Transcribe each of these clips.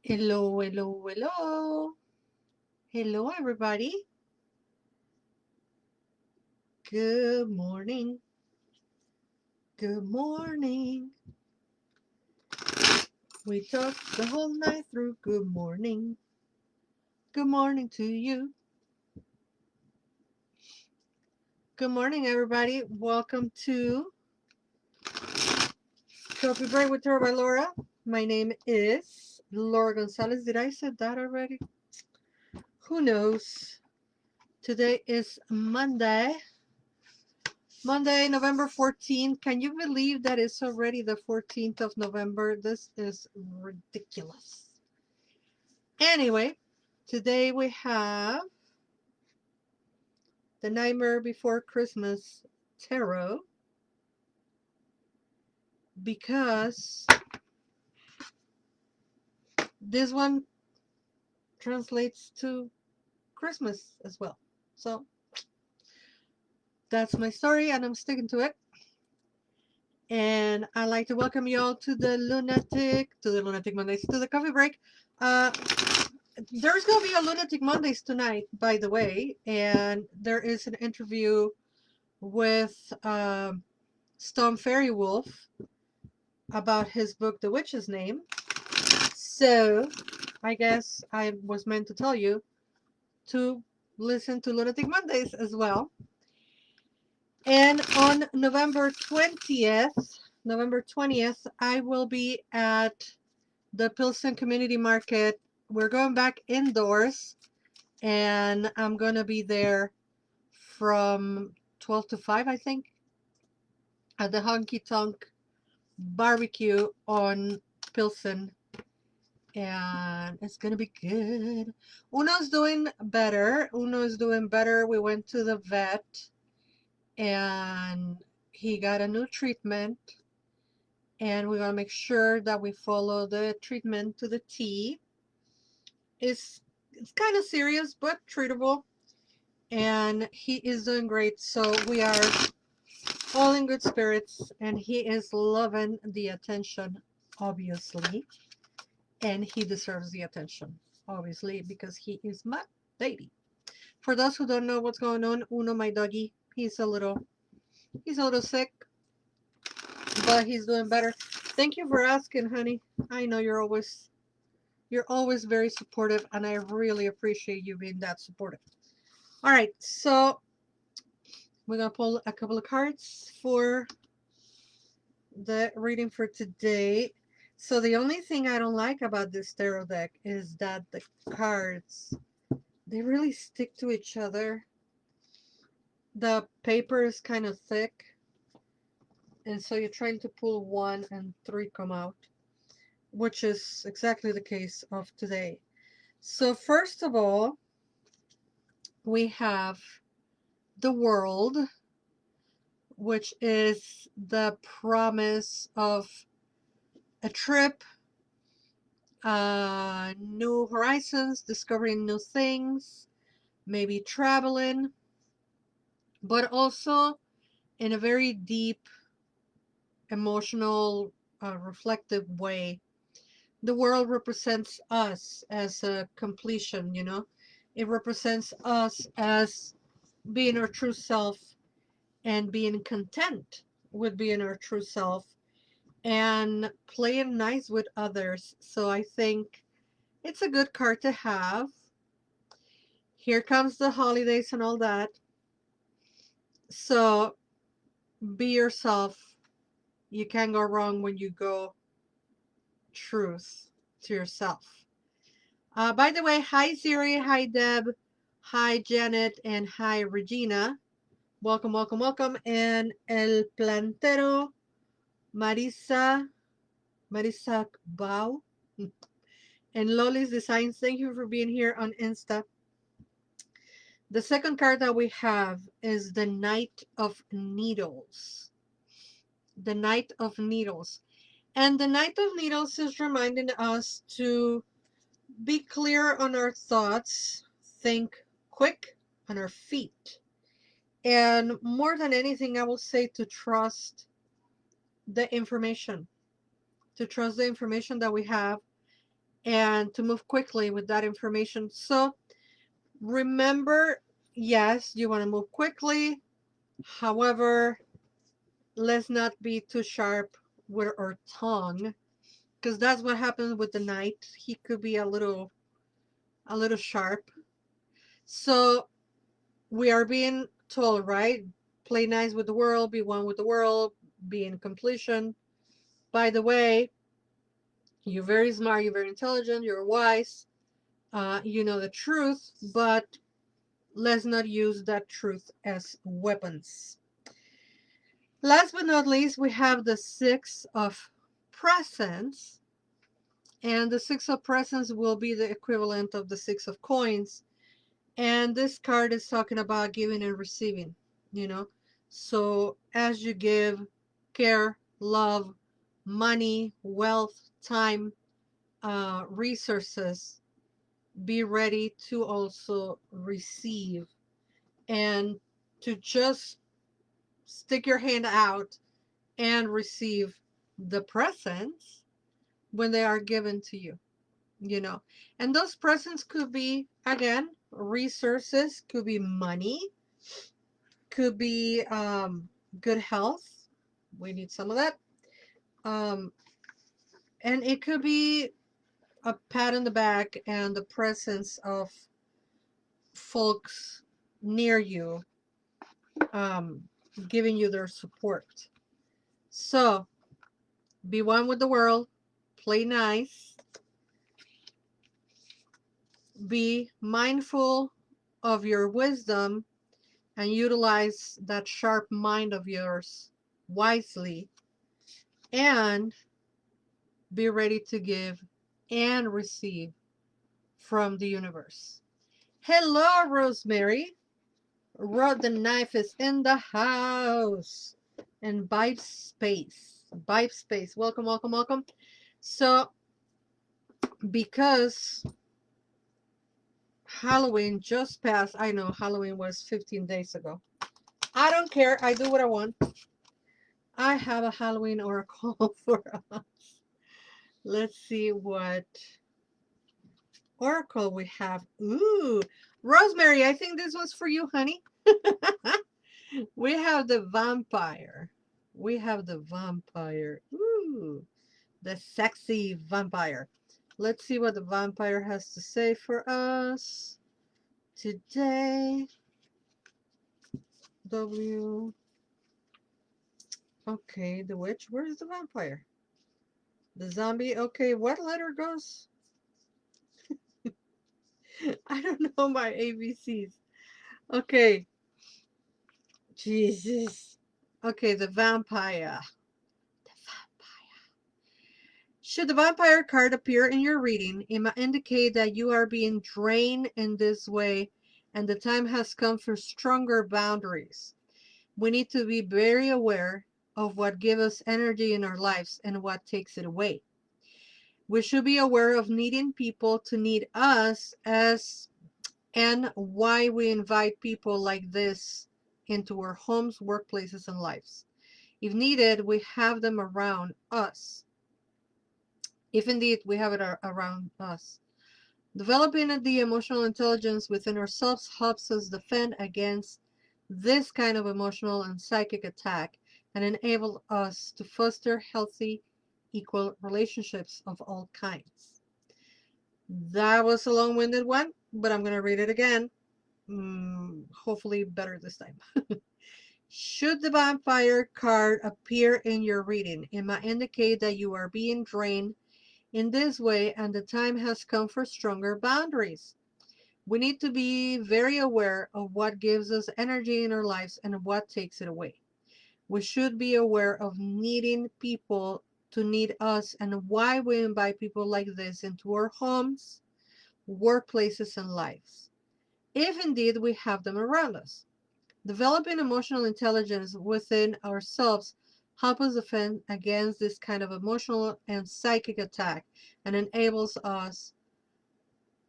Hello, hello, hello. Hello, everybody. Good morning. Good morning. We talked the whole night through. Good morning. Good morning to you. Good morning, everybody. Welcome to Coffee Break with Her by Laura. My name is Laura González. Did I say that already? Who knows? Today is Monday, November 14th. Can you believe that it's already the 14th of November? This is ridiculous. Anyway, today we have the Nightmare Before Christmas Tarot because this one translates to Christmas as well. So that's my story and I'm sticking to it. And I'd like to welcome you all to the Lunatic Mondays, to the coffee break. There's going to be a Lunatic Mondays tonight, by the way, and there is an interview with Storm Fairy Wolf about his book, The Witch's Name. So I guess I was meant to tell you to listen to Lunatic Mondays as well. And on November 20th, I will be at the Pilsen Community Market. We're going back indoors, and I'm going to be there from 12 to 5, I think, at the Honky Tonk Barbecue on Pilsen. And it's going to be good. Uno's doing better. We went to the vet, and he got a new treatment. And we're going to make sure that we follow the treatment to the T. It's kind of serious, but treatable. And he is doing great. So we are all in good spirits. And he is loving the attention, obviously. And he deserves the attention, obviously, because he is my baby. For those who don't know what's going on, Uno, my doggy, he's a little sick, but he's doing better. Thank you for asking, honey. I know you're always very supportive, and I really appreciate you being that supportive. All right, so we're gonna pull a couple of cards for the reading for today. So the only thing I don't like about this tarot deck is that the cards, they really stick to each other. The paper is kind of thick, and so you're trying to pull one and three come out, which is exactly the case of today. So first of all, we have the World, which is the promise of a trip, new horizons, discovering new things, maybe traveling, but also in a very deep, emotional, reflective way. The world represents us as a completion, you know? It represents us as being our true self and being content with being our true self and playing nice with others. So I think it's a good card to have. Here comes the holidays and all that. So be yourself. You can't go wrong when you go truth to yourself. By the way, hi Ziri, hi Deb, hi Janet, and hi Regina. Welcome, welcome, welcome. And El Plantero, Marisa Bao, and Loli's Designs. Thank you for being here on Insta. The second card that we have is the Knight of Needles. The Knight of Needles. And the Knight of Needles is reminding us to be clear on our thoughts, think quick on our feet. And more than anything, I will say to trust the information. To trust the information that we have and to move quickly with that information. So remember, yes, you want to move quickly. However, let's not be too sharp with our tongue, because that's what happens with the knight. He could be a little sharp. So we are being told, right? Play nice with the world, be one with the world, be in completion. By the way, you're very smart, you're very intelligent, you're wise, you know the truth, but let's not use that truth as weapons. Last but not least, we have the Six of Presents, and the Six of Presents will be the equivalent of the Six of Coins. And this card is talking about giving and receiving, you know. So as you give care, love, money, wealth, time, resources, be ready to also receive and to just stick your hand out and receive the presents when they are given to you, you know. And those presents could be, again, resources, could be money, could be good health. We need some of that. Um, and it could be a pat on the back and the presence of folks near you, um, giving you their support. So be one with the world, play nice, be mindful of your wisdom, and utilize that sharp mind of yours wisely, and be ready to give and receive from the universe. Hello, Rosemary. Rod the Knife is in the house. And Vibe Space. Vibe Space. Welcome, welcome, welcome. So, because Halloween just passed, I know Halloween was 15 days ago. I don't care. I do what I want. I have a Halloween oracle for us. Let's see what oracle we have. Ooh, Rosemary, I think this was for you, honey. We have the vampire. We have the vampire. Ooh, the sexy vampire. Let's see what the vampire has to say for us today. W. Okay, the witch. Where's the vampire? The zombie. Okay, what letter goes? I don't know my ABCs. Okay. Jesus. Okay, the vampire. The vampire. Should the vampire card appear in your reading, it might indicate that you are being drained in this way and the time has come for stronger boundaries. We need to be very aware of what gives us energy in our lives and what takes it away. We should be aware of needing people to need us as and why we invite people like this into our homes, workplaces, and lives. If needed, we have them around us. If indeed we have it around us. Developing the emotional intelligence within ourselves helps us defend against this kind of emotional and psychic attack and enable us to foster healthy, equal relationships of all kinds. That was a long-winded one, but I'm going to read it again. Hopefully better this time. Should the vampire card appear in your reading, it might indicate that you are being drained in this way and the time has come for stronger boundaries. We need to be very aware of what gives us energy in our lives and what takes it away. We should be aware of needing people to need us and why we invite people like this into our homes, workplaces, and lives, if indeed we have them around us. Developing emotional intelligence within ourselves helps us defend against this kind of emotional and psychic attack and enables us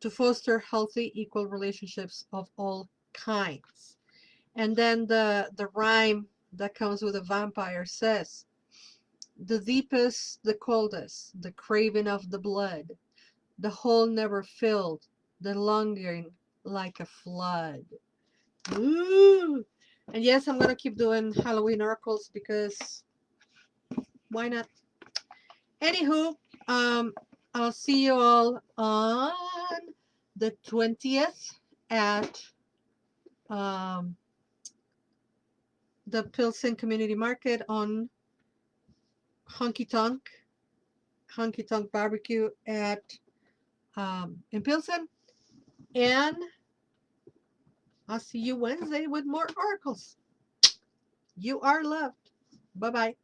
to foster healthy, equal relationships of all kinds. And then the rhyme that comes with a vampire says, the deepest, the coldest, the craving of the blood, The hole never filled, the longing like a flood. Ooh. And yes, I'm gonna keep doing Halloween oracles because why not? Anywho, um, I'll see you all on the 20th at um, the Pilsen Community Market on Honky Tonk, Honky Tonk Barbecue at in Pilsen. And I'll see you Wednesday with more oracles. You are loved. Bye bye.